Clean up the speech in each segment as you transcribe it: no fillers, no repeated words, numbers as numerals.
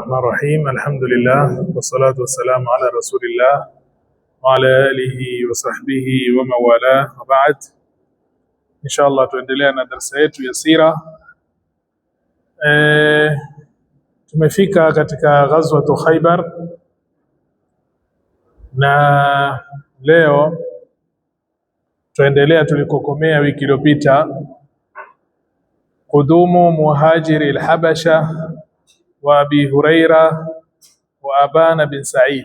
الرحمن الرحيم. الحمد لله والصلاة والسلام على رسول الله وعلى آله وصحبه ومن والاه وبعد. إن شاء الله tuendelea na darasa yetu ya sira. Tumefika katika ghazwatu Khaybar na leo tuendelea tulikokomea wiki iliyopita. Qudumu muhajiri al-Habasha wa Abi Huraira wa Abana bin Sa'id.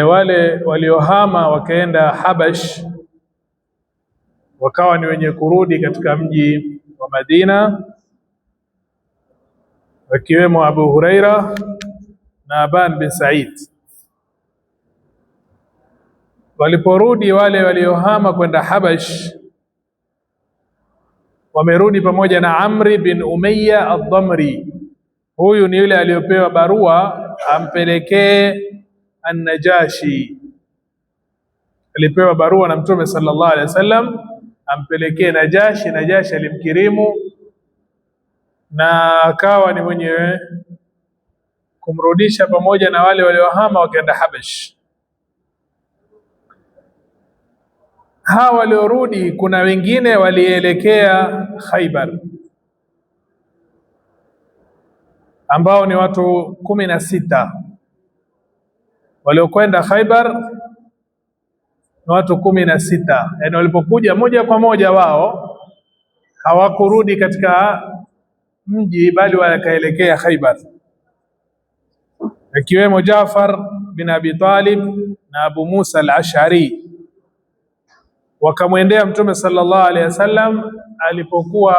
Wale waliohama wakaenda Habash wakawa ni wenye kurudi katika mji wa Madina, wakiwemo Abu Huraira na Aban bin Sa'id. Waliporudi wale waliohama kwenda Habash, wamerudi pamoja na Amri bin Umayya ad-Damri. Huyu ni yule aliyopewa barua ampelekee An-Najashi. Alipewa barua na Mtume sallallahu alaihi wasallam ampelekee Najashi. Najashi alimkirimu na akawa ni mwenye kumrudisha pamoja na wale waliohama wakaenda Habash. Hawa waliorudi, kuna wengine walielekea Khaybar ambao ni watu 16. Waliokwenda Khaybar ni watu 16. Yaani walipokuja moja kwa moja wao hawakurudi katika mji bali wakaelekea Khaybar, ikiwemo Jaafar bin Abi Talib na Abu Musa al-Ash'ari. Wakamwendea Mtume sallallahu alaihi wasallam alipokuwa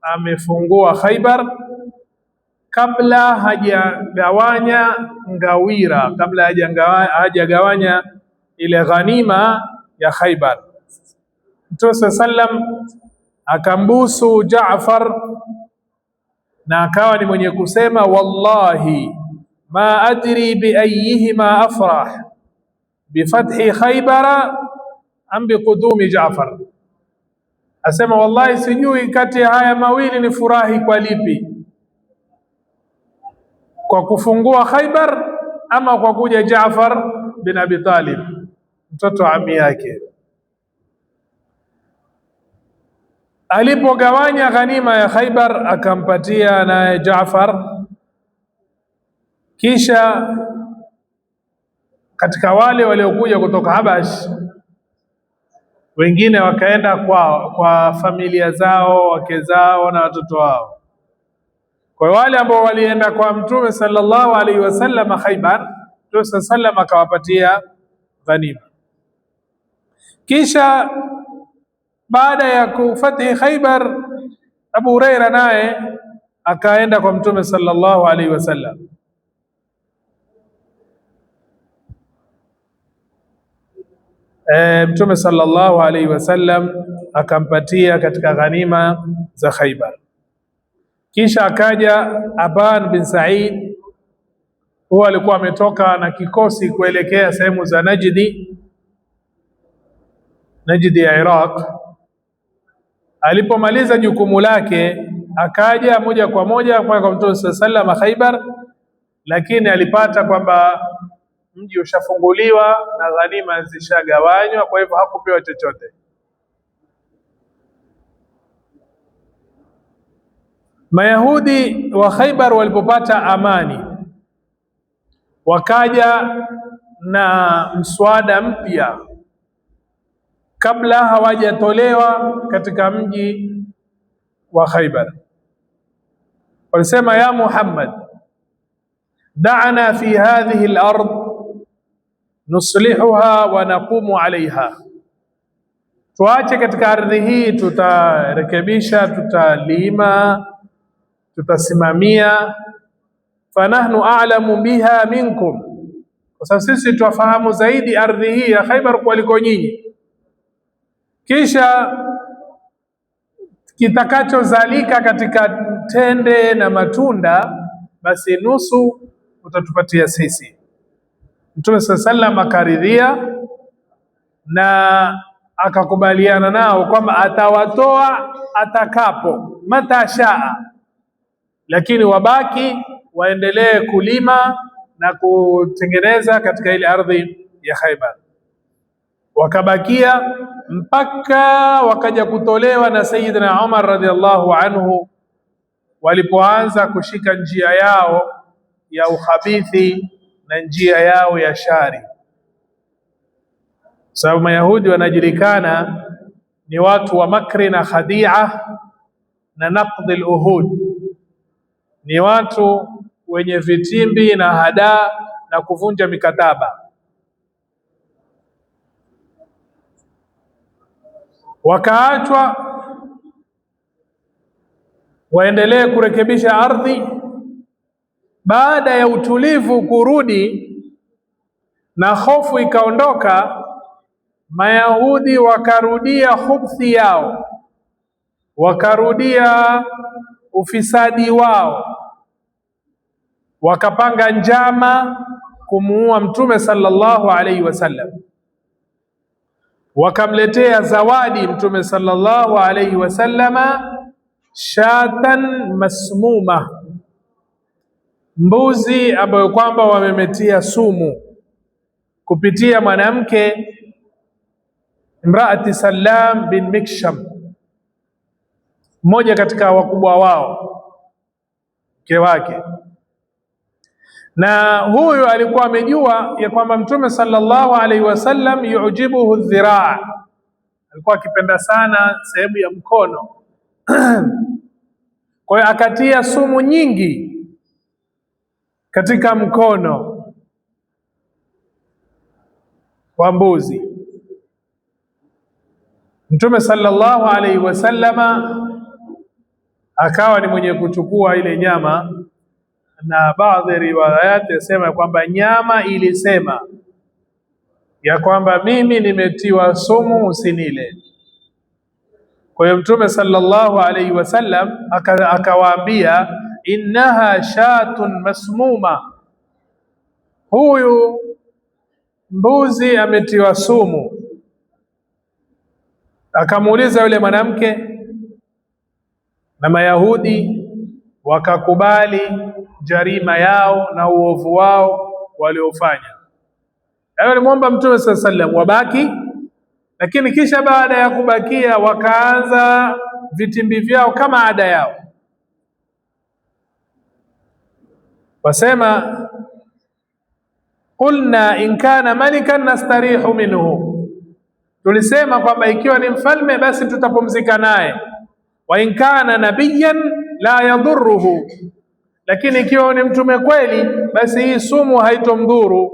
amefungua Khaybar, kabla hajagawanya ngawira, kabla hajagawanya ile ghanima ya Khaybar. Mtume sallam akambusu Jaafar na akawa ni mwenye kusema, wallahi ma adri bi ayyihima afrah bi fathi Khaybara am bi qudumi Jaafar. Asema wallahi sijui kati ya haya mawili ni furahi kwa lipi, kwa kufungua Khaybar ama kwa kuja Jaafar bin Abi Talib, mtoto wa ami yake. Alipogawanya ghanima ya Khaybar akampatia naye Jaafar. Kisha katika wale waliokuja kutoka Habash, wengine wakaenda kwa familia zao, wake zao na watoto wao. Kwa wale ambao walienda kwa Mtume sallallahu alaihi wasallam Khaybar, Mtume sallallahu akawapatia ghanima. Kisha baada ya kufathi Khaybar, Abu Huraira naye akaenda kwa Mtume sallallahu alaihi wasallam. Mtume sallallahu alaihi wasallam akampatia katika ghanima za Khaybar. Kisha akaja Aban bin Sa'id, huwa alikuwa ametoka na kikosi kuelekea sehemu za Najdi ya Iraq. Alipomaliza jukumu lake akaja moja kwa moja kwa Mtume sallallahu alaihi Khaybar, lakini alipata kwamba mji ushafunguliwa na ghanima zishagawanywa, kwa hivyo hakupewa chochote. Mayahudi wa Khaybar walipopata amani, wakaja na mswada mpya kabla hawajatolewa katika mji wa Khaybar. Walisema, ya Muhammad, da'ana fi hadhihi al-ard nuslihuha wa naqumu alaiha. Tuache katika ardhi hii, tutarekebisha, tutalima, tutasimamia. Fanahnu a'lamu biha minkum, kwa sababu sisi tufahamu zaidi ardhi hii ya Khaybar kuliko nyinyi. Kisha kitakachozalika katika tende na matunda, basi nusu utatupatia sisi. Mtume sallallahu akaridhia na akakubaliana nao kwamba atawatoa atakapo, matashaa, lakini wabaki waendelee kulima na kutengeneza katika ile ardhi ya Khaybar. Wakabakia mpaka wakaja kutolewa na Sayyidina Umar radhiallahu anhu, walipoanza kushika njia yao ya ukhabithi na njia yao ya shari. Sababu Mayahudi wanajulikana ni watu wa makri na khadia na naqd al-uhud, ni watu wenye vitimbi na hadaa na kuvunja mikataba. Wakaachwa waendelee kurekebisha ardhi. Baada ya utulivu kurudi na hofu ikaondoka, Mayahudi wakarudia khubthi yao, wakarudia ufisadi wao, wakapanga njama kumuua Mtume sallallahu alaihi wasallam. Wakamletea zawadi Mtume sallallahu alaihi wasallama shatan masmuma, mbuzi ambayo kwamba wamemetia sumu kupitia mwanamke Imraati Salam bin Miksham, mmoja katika wakubwa wao, mke wake. Na huyu alikuwa amejua ya kwamba Mtume sallallahu alaihi wasallam yujibuhu dhiraa, alikuwa akipenda sana sehemu ya mkono kwa hiyo akatia sumu nyingi katika mkono wa mbuzi. Mtume sallallahu alaihi wasallama akawa ni mwenye kuchukua ile nyama, na baadhi ya riwayati yasema kwamba nyama ilisema ya kwamba mimi nimetiwa sumu, usinile. Kwa hiyo Mtume sallallahu alaihi wasallam akawaambia, innaha shatun masmuma, huyu mbuzi ametiwa sumu. Akamuuliza yule mwanamke, na Mayahudi wakakubali jarima yao na uovu wao waliofanya. Alimwomba Mtume sallallahu alaihi wasallam wabaki, lakini kisha baada ya kubakia wakaanza vitimbi vyao kama ada yao. Wasema, qulna in kana malikan nastarihu minhu, tulisema kwamba ikiwa ni mfalme basi tutapumzika naye, wa in kana nabiyan la yadhurruhu, lakini ikiwa ni mtume kweli basi hii sumu haitomdhuru.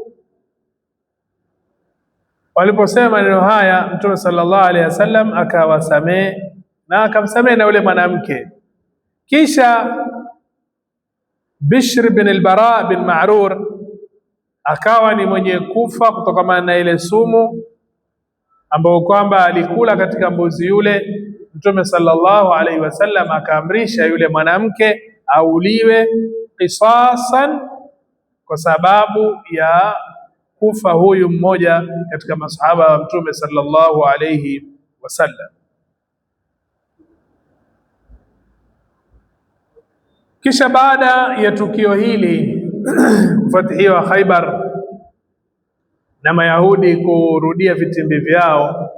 Waliposema neno haya, Mtume sallallahu alaihi wasallam akawasamehe na akamsamehe na yule mwanamke. Kisha Bishr bin al-Bara bin Ma'rur akawa ni mwenye kufa kutokana na ile sumu ambayo kwamba alikula katika mbuzi yule. Mtume sallallahu alaihi wasallam akaamrisha yule mwanamke auliwe qisasan kwa sababu ya kufa huyu mmoja katika masahaba wa Mtume sallallahu alaihi wasallam. Kisha baada ya tukio hili kufatihiwa Khaybar na Mayahudi kurudia vitimbi vyao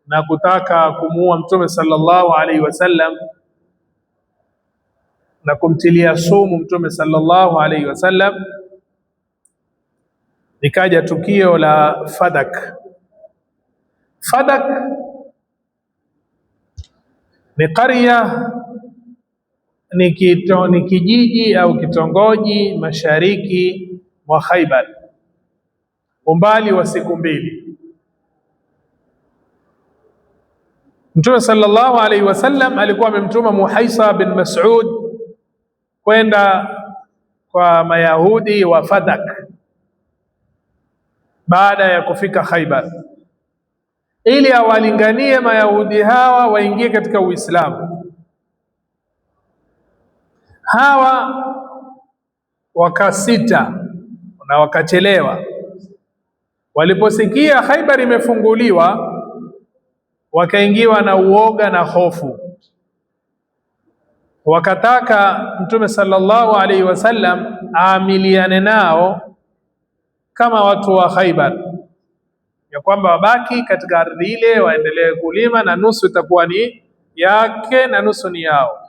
na kutaka kumuua Mtume sallallahu alaihi wasallam na kumtilia sumu Mtume sallallahu alaihi wasallam, likaja tukio la Fadak. Fadak ni qarya, ni kijiji au kitongoji mashariki mwa Khaybar, umbali wa siku mbili. Mtume sallallahu alaihi wasallam alikuwa amemtuma Muhaisa bin Mas'ud kwenda kwa Mayahudi wa Fadak baada ya kufika Khaybar, ili awalinganie Mayahudi hawa waingie katika Uislamu. Hawa wakasita na wakachelewa. Waliposikia Khaybar imefunguliwa, wakaingiwa na uoga na hofu, wakataka Mtume sallallahu alaihi wasallam aamiliane nao kama watu wa Khaibar, ya kwamba wabaki katika ardhi ile waendelee kulima na nusu itakuwa ni yake na nusu ni yao.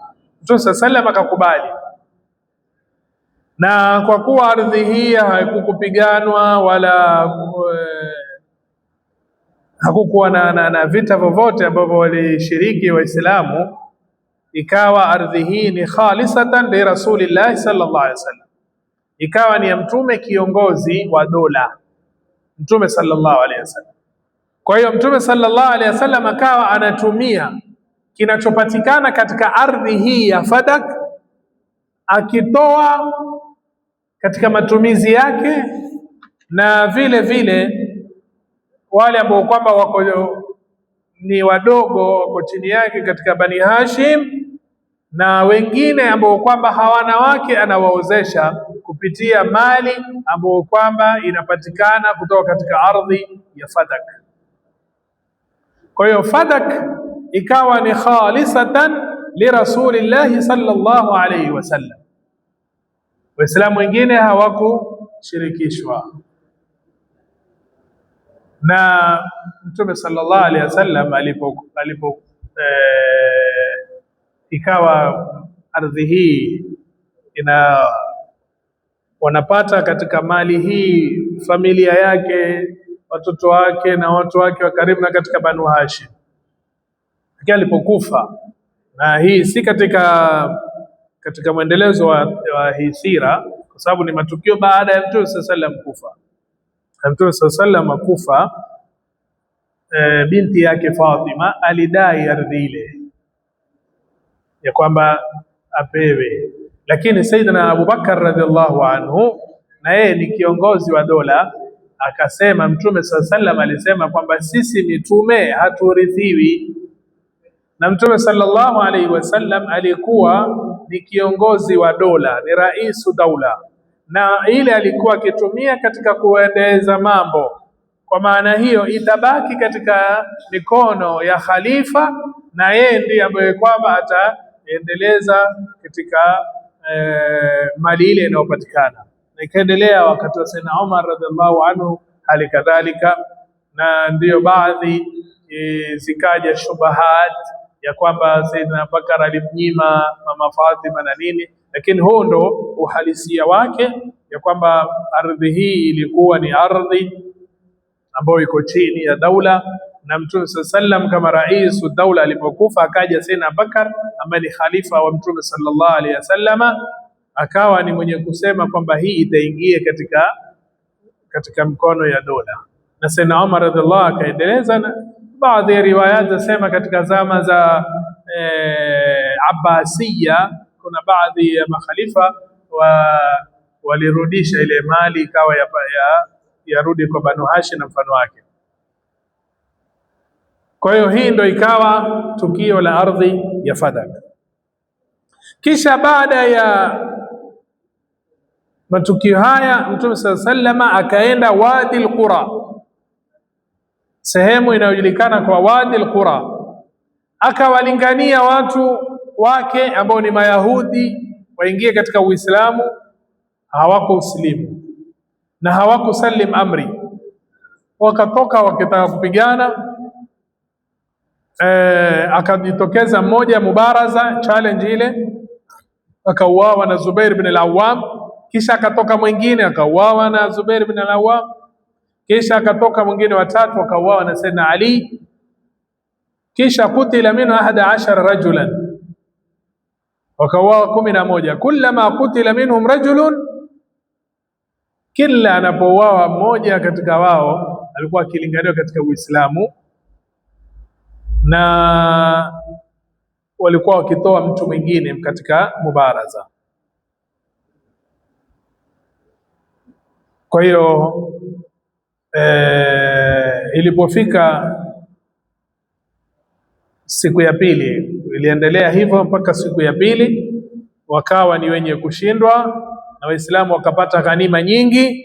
Mtume sallallahu alaihi wasallam akakubali, na kwa kuwa ardhi hii haikukupiganwa wala hakukuwa na vita vyovyote ambavyo walishiriki Waislamu, ikawa ardhi hii ni khalisatan li Rasulillah sallallahu alaihi wasallam, ikawa ni ya Mtume, kiongozi wa dola, Mtume sallallahu alaihi wasallam. Kwa hiyo Mtume sallallahu alaihi wasallam akawa anatumia kinachopatikana katika ardhi hii ya Fadak, akitoa katika matumizi yake, na vile vile wale ambao kwamba wako ni wadogo wako chini yake katika Bani Hashim, na wengine ambao kwamba hawana wake anawaozesha kupitia mali ambao kwamba inapatikana kutoka katika ardhi ya Fadak. Kwa hiyo Fadak ikawa ni khalisatan li Rasulillahi sallallahu alayhi wasallam, Waislamu wengine hawakushirikishwa. Na Mtume sallallahu alaihi wasallam alipo ikawa ardhi hii wanapata katika mali hii familia yake, watoto wake na watu wake wa karibu, na katika Banu Hashim. Lakini alipokufa, na hii si katika mwendelezo wa hii sira, kwa sababu ni matukio baada ya Mtume sallallahu alaihi wasallam kufa. Mtume sallallahu alaihi wasallam akufa, binti yake Fatima alidai ardhi ile ya kwamba apewe, lakini Sayyidina Abu Bakar radhiallahu anhu, na yeye ni kiongozi wa dola, akasema Mtume sallallahu alaihi wasallam alisema kwamba sisi mitume haturithiwi, na Mtume sallallahu alaihi wasallam alikuwa ni kiongozi wa dola, ni raisu daula, na ile alikuwa akitumia katika kuendeleza mambo. Kwa maana hiyo itabaki katika mikono ya khalifa, na yeye ndiye ambaye kwamba ataendeleza katika mali ile inayopatikana. Na ikaendelea wakati wa Sayyidina Umar radhiallahu anhu hali kadhalika, na ndiyo baadhi zikaja shubahat ya kwamba Sayyidina Bakar alimnyima mama Fatima na nini, lakini huo ndo uhalisia wake, ya kwamba ardhi hii ilikuwa ni ardhi ambayo iko chini ya daula, na Mtume sallam kama raisu daula alipokufa, akaja Sayyidina Bakar ambaye ni khalifa wa Mtume sallallahu alaihi wasallama, akawa ni mwenye kusema kwamba hii itaingia katika mkono ya dola, na Sayyidina Umar radhiallahu akaendeleza. Na baadhi ya riwaya zasema katika zama za Abbasiya kuna baadhi ya makhalifa walirudisha ile mali ikawa yarudi kwa Banu Hashim na mfano wake. Kwa hiyo hii ndo ikawa tukio la ardhi ya Fadak. Kisha baada ya matukio haya Mtume sallallahu alaihi wasallam akaenda Wadi al-Qura, sehemu inayojulikana kwa Wadi al-Qura, akawalingania watu wake ambao ni Mayahudi waingie katika Uislamu. Hawako uslimu na hawako salim amri, wakatoka wakitaka kupigana. Akajitokeza mmoja mubaraza challenge ile, akauawa na Zubair bin al-Awwam. Kisha akatoka mwingine akauawa na Zubair bin al-Awwam. Kisha akatoka mwingine watatu akauawa na Sayyidina Ali. Kisha kutila minhu 11 rajulan, wakauawa 11. Kullama kutila minhum rajulun, kila anapouawa mmoja katika wao alikuwa akilinganiwa katika Uislamu, na walikuwa wakitoa mtu mwingine katika mubaraza. Kwa hiyo ilipofika siku ya pili, iliendelea hivyo mpaka siku ya pili, wakawa ni wenye kushindwa na Waislamu wakapata ghanima nyingi.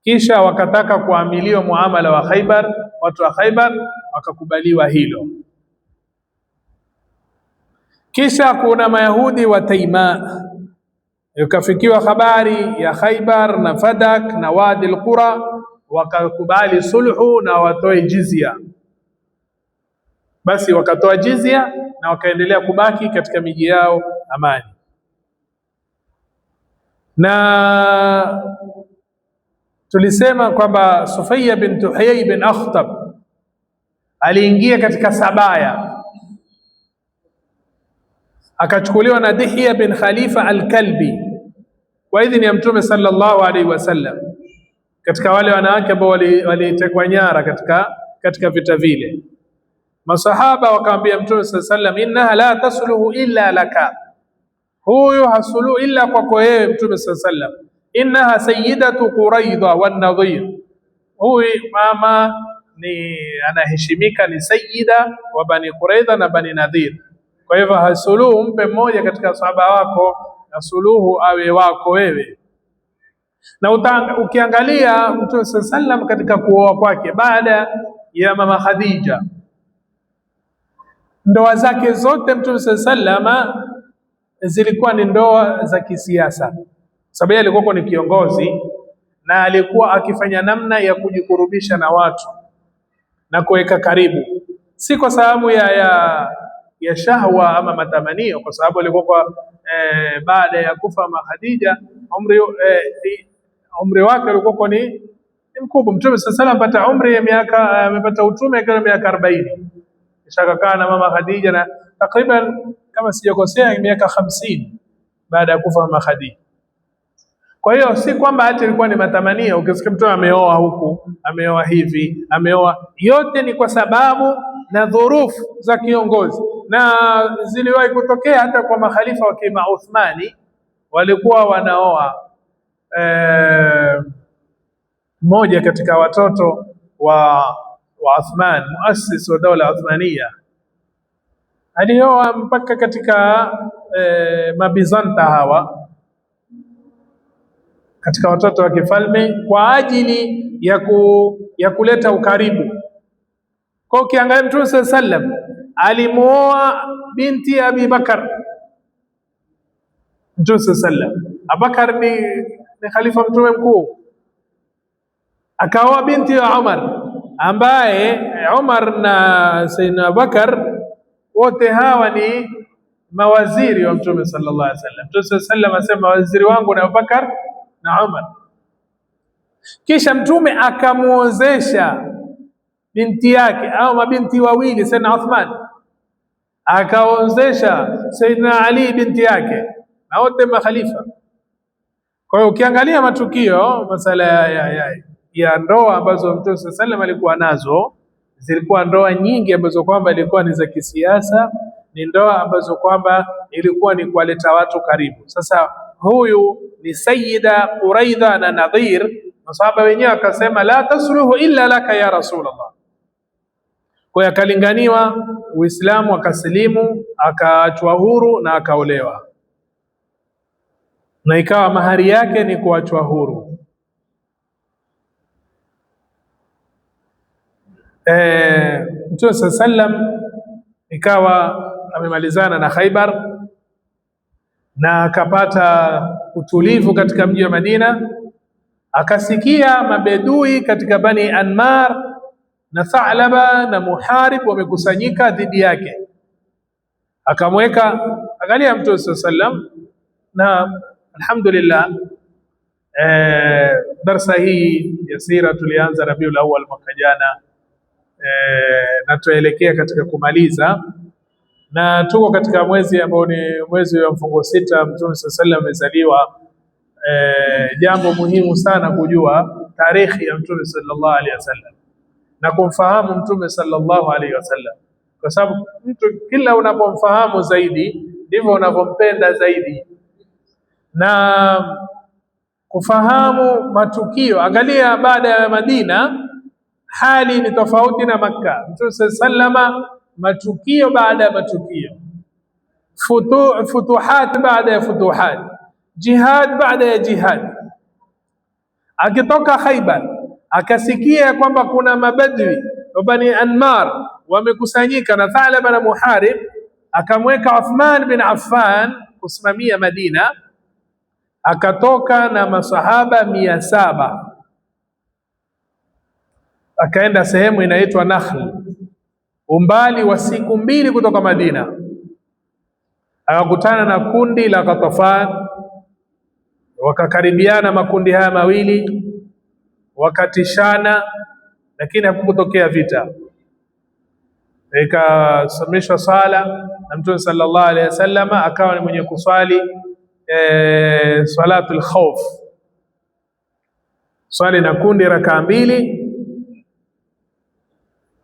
Kisha wakataka kuamiliwa muamala wa Khaibar, watu wa Khaibar wakakubaliwa hilo. Kisha kuna Mayahudi wa Taima, ikafikiwa habari ya Khaybar na Fadak na Wadi al-Qura, wakakubali sulhu na watoe jizya. Basi wakatoa jizya na wakaendelea kubaki katika miji yao amani. Na tulisema kwamba Sufayya bint Huyay bin Akhtab aliingia katika Sabaya, akachukuliwa na Dihya bin Khalifa al-Kalbi kwa idhini ya Mtume sallallahu alaihi wasallam, katika wale wanawake ambao walitekwa nyara katika vita vile. Masahaba wakamwambia Mtume sallallahu alaihi wasallam, innaha la tasluhu illa laka, huyu hasulu illa kwako wewe Mtume sallallahu alaihi wasallam. Innaha sayyidatu Quraidha wan Nadhir, huyu mama ni anaheshimika, ni sayyida wa Bani Quraidha na Bani Nadhir. Kwa hivyo hasuluhu mpe mmoja katika sahaba wako, hasuluhu awe wako wewe. Na ukiangalia Mtume sallallahu alaihi wasallam katika kuoa kwake baada ya mama Khadija, ndoa zake zote Mtume sallallahu alaihi wasallam zilikuwa ni ndoa za kisiasa, sababu yeye alikuwa ni kiongozi na alikuwa akifanya namna ya kujikurubisha na watu na kuweka karibu, si kwa sababu ya shahwa ama matamanio, kwa sababu alikuwa baada ya kufa mama Khadija umri wake alikuwa ni mkubwa. Mtume sallallahu alaihi wasallam umri ya miaka, amepata utume akiwa na miaka 40, kisha akakaa na mama Khadija na takriban kama sijakosea miaka 50 baada ya kufa mama Khadija. Kwa hiyo si kwamba hata ilikuwa ni matamanio. Ukisikia mtu ameoa huku, ameoa hivi, ameoa, yote ni kwa sababu na dhurufu za kiongozi. Na ziliwahi kutokea hata kwa makhalifa wa kima Uthmani, walikuwa wanaoa mmoja katika watoto wa Uthman, muassis wa dola Uthmania, alioa mpaka katika mabizanta hawa, katika watoto wa kifalme, kwa ajili ya kuleta ukaribu. Kwa ukiangalia Mtume sallallahu alaihi wasallam alimuoa binti Abi Bakar. Mtume sallallahu alaihi wasallam, Abubakar ni khalifa mtume mkuu, akaoa binti ya Umar, ambaye Umar na Sayyidina Abubakar wote hawa ni mawaziri wa Mtume sallallahu alaihi wasallam. Mtume sallallahu alaihi wasallam asema waziri wangu na Abubakar na Umar. Kisha Mtume akamuozesha binti yake au mabinti wawili, Sayyidina Uthman akaozesha Sayyidina Ali binti yake, na wote makhalifa. Kwa hiyo ukiangalia matukio masala ya ndoa ambazo Mtume sallallahu alaihi wasallam alikuwa nazo, zilikuwa ndoa nyingi ambazo kwamba ilikuwa ni za kisiasa, ni ndoa ambazo kwamba ilikuwa ni kuwaleta watu karibu. Sasa huyu ni Sayyida Quraidha na Nadhir, masahaba wenyewe akasema la tasluhu illa laka ya Rasulullah. Kwa hiyo akalinganiwa Uislamu, akasilimu, akaachwa huru na akaolewa, na ikawa mahari yake ni kuachwa huru. Mtume sallallahu alaihi wasallam ikawa amemalizana na Khaybar na akapata utulivu katika mji wa Madina. Akasikia mabedui katika Bani Anmar na Thalaba na Muharib wamekusanyika dhidi yake, akamweka. Angalia Mtume sallallahu alaihi wasallam, na alhamdulillah darsa hii ya sira tulianza Rabiul Awwal mwaka jana, na tuelekea katika kumaliza, na tuko katika mwezi ambao ni mwezi wa mfungo sita. Mtume sallallahu alaihi wasallam amezaliwa. Jambo muhimu sana kujua tarehe ya Mtume sallallahu alaihi wasallam na kumfahamu Mtume sallallahu alaihi wasallam, kwa sababu mtu kila unapomfahamu zaidi ndivyo unavompenda zaidi. Na kufahamu matukio, angalia baada ya Madina hali ni tofauti na Makka. Mtume sallallahu alaihi wasallam, matukio baada ya matukio, futuhat baada ya futuhat, jihad baada ya jihad. Akitoka Khaybar akasikia kwamba kuna mabadwi wa Bani Anmar wamekusanyika na Thalaba na Muharib, akamweka Uthman bin Affan kusimamia Madina, akatoka na masahaba 700 akaenda sehemu inaitwa Nakhl, umbali wa siku 2 kutoka Madina. Akakutana na kundi la Ghatafan, wakakaribiana makundi haya mawili, wakatishana, lakini hakukutokea vita. Ikasimamishwa sala na Mtume sallallahu alaihi wasallam akawa ni mwenye kuswali salatul khawf, swali na kundi rakaa 2,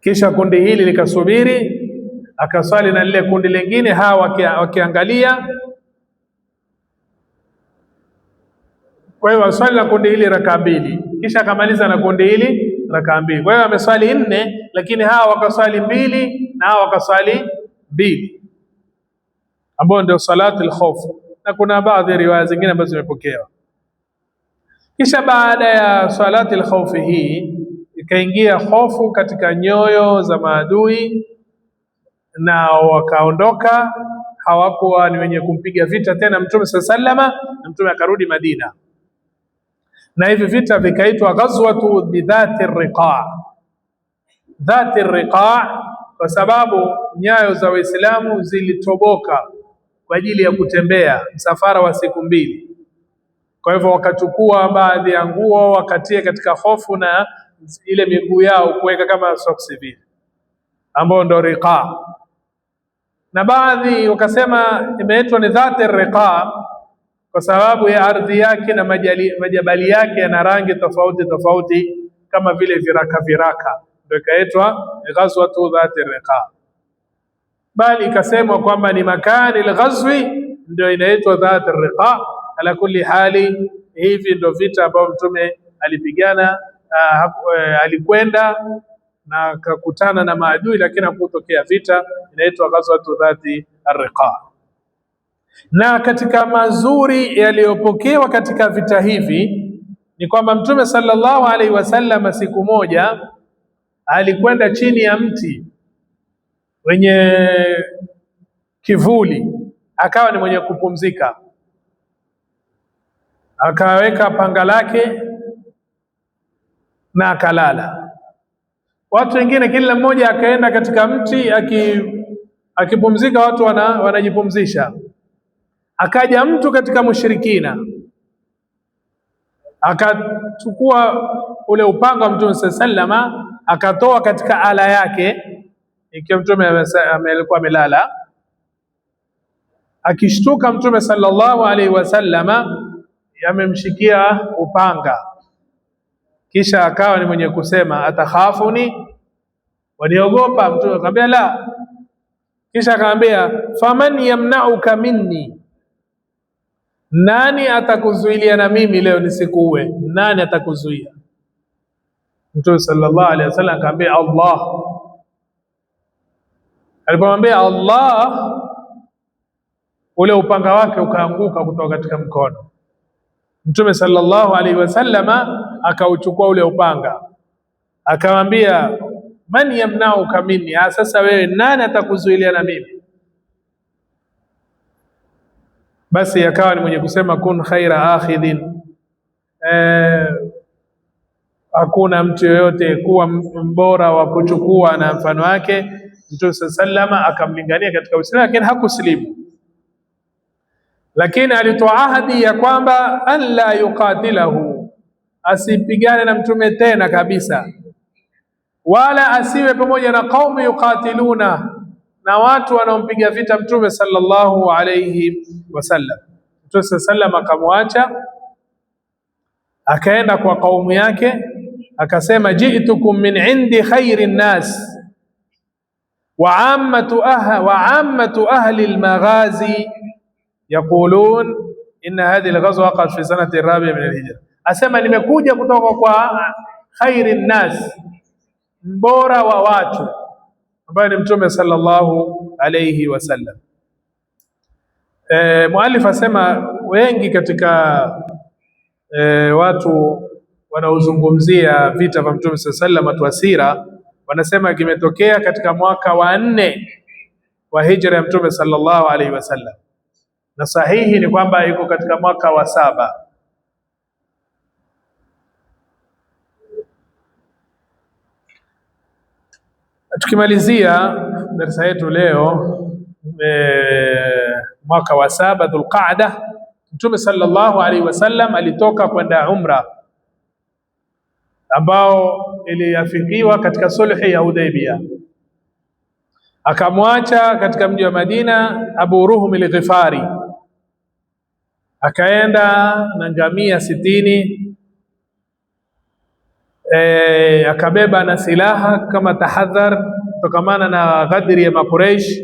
kisha kundi hili likasubiri, akaswali na lile kundi lingine, hawa wakiangalia. Kwa hiyo swali na kundi hili rakaa 2, kisha akamaliza na kundi hili rakaa 2. Kwa hiyo ameswali 4, lakini hawa wakaswali 2 na hawa wakaswali 2, ambao ndio salatul khawf, na kuna baadhi ya riwaya zingine ambazo zimepokewa. Kisha baada ya salatul khawf hii ikaingia hofu katika nyoyo za maadui, na wakaondoka, hawakuwa ni wenye kumpiga vita tena Mtume sallallahu alaihi wasallam, na Mtume akarudi Madina, na hivi vita vikaitwa ghazwatu bidhati riqa. Dhati riqa kwa sababu nyayo za Waislamu zilitoboka kwa ajili ya kutembea msafara wa siku 2. Kwa hivyo wakachukua baadhi ya nguo wakatia katika hofu na ile miguu yao kuweka kama socks vile, ambao ndo riqa. Na baadhi wakasema imeitwa ni dhati riqa kwa sababu ya ardhi yake na majabali yake yana rangi tofauti tofauti kama vile viraka, ndio ikaitwa ghazwatu dhati riqa. Bali ikasemwa kwamba ni makani al-ghazwi ndio inaitwa dhati riqa. Ala kulli hali, hivi ndio vita ambavyo Mtume alipigana. Alikwenda na akakutana na maadui, lakini hakutokea vita, inaitwa ghazwatu dhati riqa. Na katika mazuri yaliyopokewa katika vita hivi ni kwamba Mtume sallallahu alaihi wasallam siku moja alikwenda chini ya mti wenye kivuli, akawa ni mwenye kupumzika, akaweka panga lake na akalala. Watu wengine kila mmoja akaenda katika mti akipumzika, watu wanajipumzisha. Akaja mtu katika mushrikina akachukua ule upanga wa Mtume sallama, akatoa katika ala yake, ikiwa Mtume alikuwa amelala. Akishtuka Mtume sallallahu alaihi wasallama yamemshikia upanga, kisha akawa ni mwenye kusema atakhafuni, waniogopa? Mtume akamwambia la. Kisha akamwambia faman yamna'uka minni, nani atakuzuilia na mimi leo nisikuue? Nani atakuzuia? Mtume sallallahu alaihi wasallam akamwambia Allah. Alipomwambia Allah, ule upanga wake ukaanguka kutoka katika mkono. Mtume sallallahu alaihi wasallama akauchukua ule upanga, akamwambia man yamna'uka minni, sasa wewe nani atakuzuilia na mimi? Basi akawa ni mwenye kusema kun khaira akhidhin, hakuna mtu yoyote kuwa mbora wa kuchukua na mfano wake. Mtume sallama akamlingania katika Uislamu, lakini hakusilimu, lakini alitoa ahadi ya kwamba an la yuqatilahu, asipigane na Mtume tena kabisa, wala asiwe pamoja na qaumu yuqatiluna, na watu wanaompiga vita Mtume sallallahu alayhi wasallam. Mtume sallam akamwacha, akaenda kwa kaumu yake, akasema ji'tukum min indi khairin nas wa ammatu ahli al-maghazi yaqulun inna hadhihi al-ghazwa waqa'at fi sanati ar-rabi'a min al-hijra. Asema nimekuja kutoka kwa khairin nas, mbora wa watu, ambaye ni Mtume sallallahu alayhi wasallam. Muallif asema wengi katika watu wanaozungumzia vita vya Mtume sallallahu alayhi wasallam, watu wa sira, wanasema kimetokea katika mwaka wa 4 wa hijra ya Mtume sallallahu alaihi wasallam, na sahihi ni kwamba yuko katika mwaka wa 7. Tukimalizia darasa yetu leo, mwaka wa 7 Dhulqaada, Mtume sallallahu alaihi wasallam alitoka kwenda umra ambao iliafikiwa katika sulhi ya Hudaybiyah. Akamwacha katika mji wa Madina Abu Ruhum al-Ghifari, akaenda na ngamia 60, akabeba na silaha kama tahadhar kutokamana na ghadri ya Makuraish,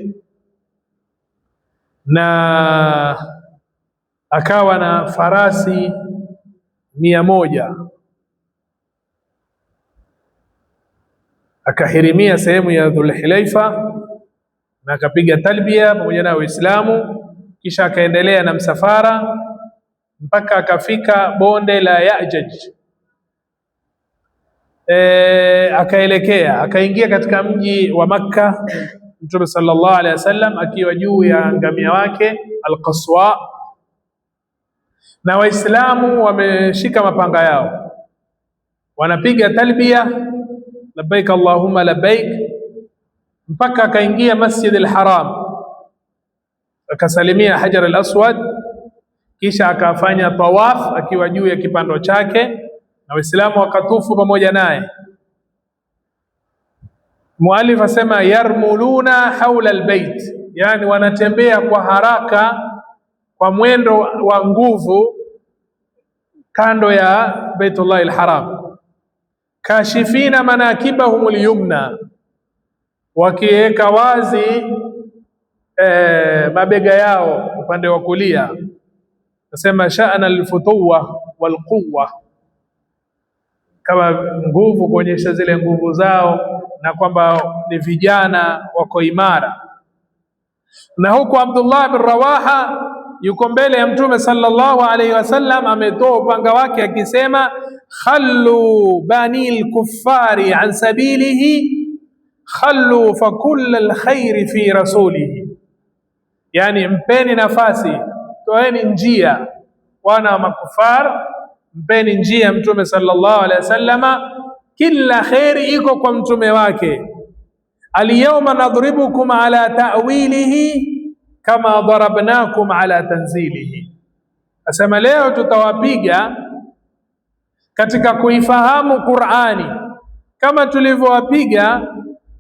na akawa na farasi 100. Akahirimia sehemu ya Dhulhulaifa na akapiga talbia pamoja na Waislamu, kisha akaendelea na msafara mpaka akafika bonde la Ya'juj. Akaelekea akaingia katika mji wa Makka, Mtume sallallahu alaihi wasallam akiwa juu ya ngamia wake Al-Qaswa, na Waislamu wameshika mapanga yao wanapiga talbia labbaik Allahumma labbaik, mpaka akaingia Masjid al-Haram, akasalimia Hajar al-Aswad, kisha akafanya tawaf akiwa juu ya kipando chake, na Waislamu wakatufu pamoja naye. Muallif asema yarmuluna haula albayt, yani wanatembea kwa haraka kwa mwendo wa nguvu kando ya Baitullah al-Haram, kashifina manakibahum al-yumna, wakiweka wazi mabega yao upande wa kulia. Nasema sha'na al-futuwa wal-quwwa, kama nguvu, kuonyesha zile nguvu zao na kwamba ni vijana wako imara. Na huku Abdullah bin Rawaha yuko mbele ya Mtume sallallahu alaihi wasallam, ametoa upanga wake akisema khallu banil kuffari an sabilihi khallu fa kull alkhair fi rasulihi, yani mpeni nafasi, toeni njia wana wa makufar, mpeni njia Mtume sallallahu alaihi wasallama, kila khairi iko kwa mtume wake. Alyawma nadribukum ala ta'wilihi kama darabnakum ala tanzilihi, asema leo tutawapiga katika kuifahamu Qur'ani kama tulivyowapiga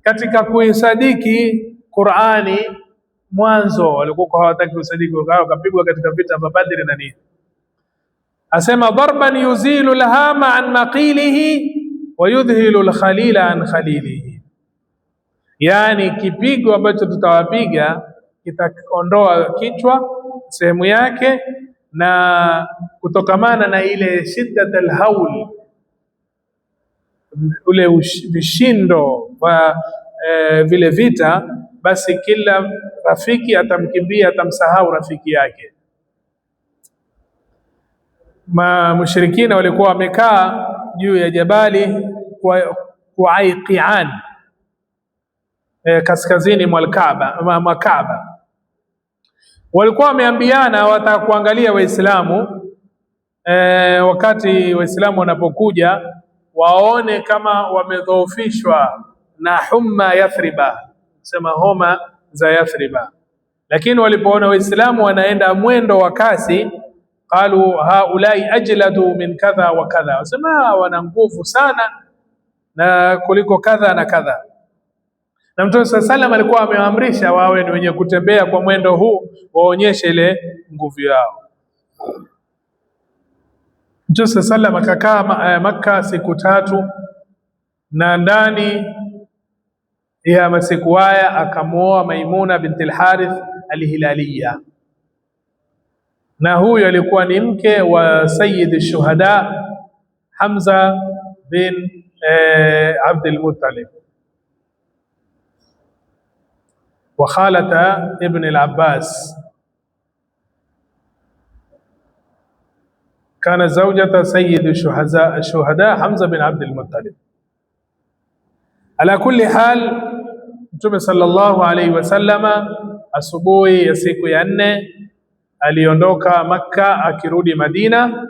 katika kuisadiki Qur'ani mwanzo. Walikuwa hawataki kusadiki, wakapigwa katika vita vya Badri na nini. Asema darban yuzilu alhama an maqilihi wa yudhilu alkhalila an khalilihi, yani kipigo ambacho tutawapiga kitaondoa kichwa sehemu yake, na kutokamana na ile shiddat alhaul, ule vishindo wa vile vita, basi kila rafiki atamkimbia, atamsahau rafiki yake. Mushrikina walikuwa wamekaa juu ya jabali Qaiqian, kaskazini mwa Kaaba. Walikuwa wameambiana wataka kuangalia Waislamu, wakati Waislamu wanapokuja waone kama wamedhoofishwa na humma Yathriba, sema homa za Yathriba. Lakini walipoona Waislamu wanaenda mwendo wa kasi, qalu haulai ajladu min kadha wa kadha, wasema wana nguvu sana na kuliko kadha na kadha. Na Mtume sallallahu alikuwa ameamrisha wawe ni wenye kutembea kwa mwendo huu, waonyeshe ile nguvu yao. Mtume sallallahu akakaa Makka siku 3, na ndani ya masiku haya akamuoa Maimuna binti al-Harith al-Hilaliya, na huyo alikuwa ni mke wa Sayyid ash-Shuhada Hamza bin Abd al-Muttalib wa khalata ibn al-Abbas. Kana zawjata Sayyid ash-Shuhada Hamza bin Abd al-Muttalib. Ala kulli hal, Mtume sallallahu alaihi wasallama asubuhi ya siku ya 4 aliondoka Makka akirudi Madina,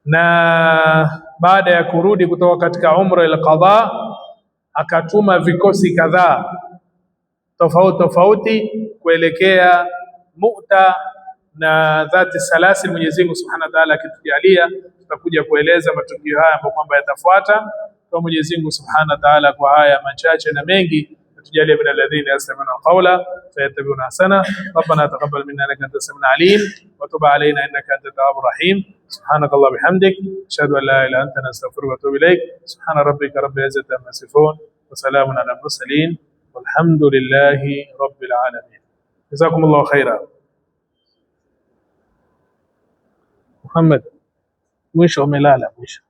na baada ya kurudi kutoka katika umra al-qadha akatuma vikosi kadhaa tofauti tofauti kuelekea Mu'ta na Dhati Salasil. Mwenyezi Mungu Subhanahu wa Ta'ala akitujalia tutakuja kueleza matukio haya ambayo kwamba yatafuata. Kwa Mwenyezi Mungu Subhanahu wa Ta'ala, kwa haya machache na mengi, tujalie min alladhina yastami'una qawla fayattabi'una ahsana. Rabbana taqabbal minna innaka antas samiul alim wa tub alayna innaka antat tawwabur rahim. Subhanakallah bihamdik, ashhadu an la ilaha illa anta, nastaghfiruka wa atubu ilaik. Subhana rabbika rabbil izzati amma yasifun wa salamun ala mursalin walhamdulillahi rabbil alamin. Jazakumullahu khairan. Muhammad, mwisho umelala mwisho.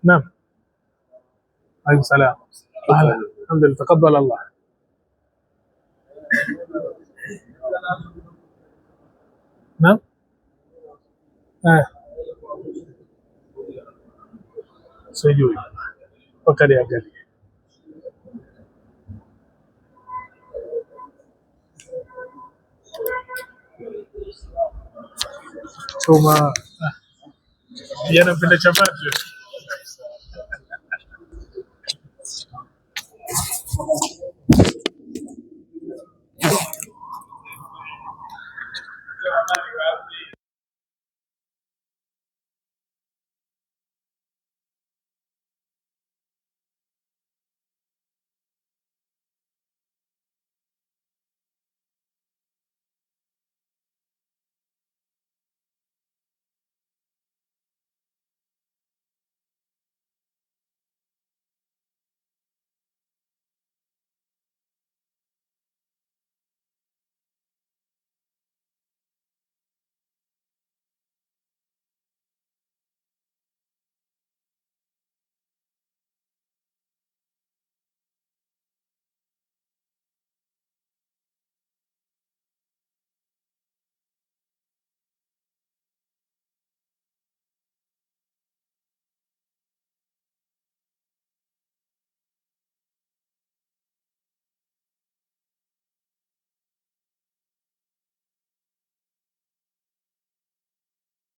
Naam. Alaykum salaam. Alhamdulillah, taqabbal Allah. Naam. Sijui. Wakati gani? Cuma dia napenda chapati.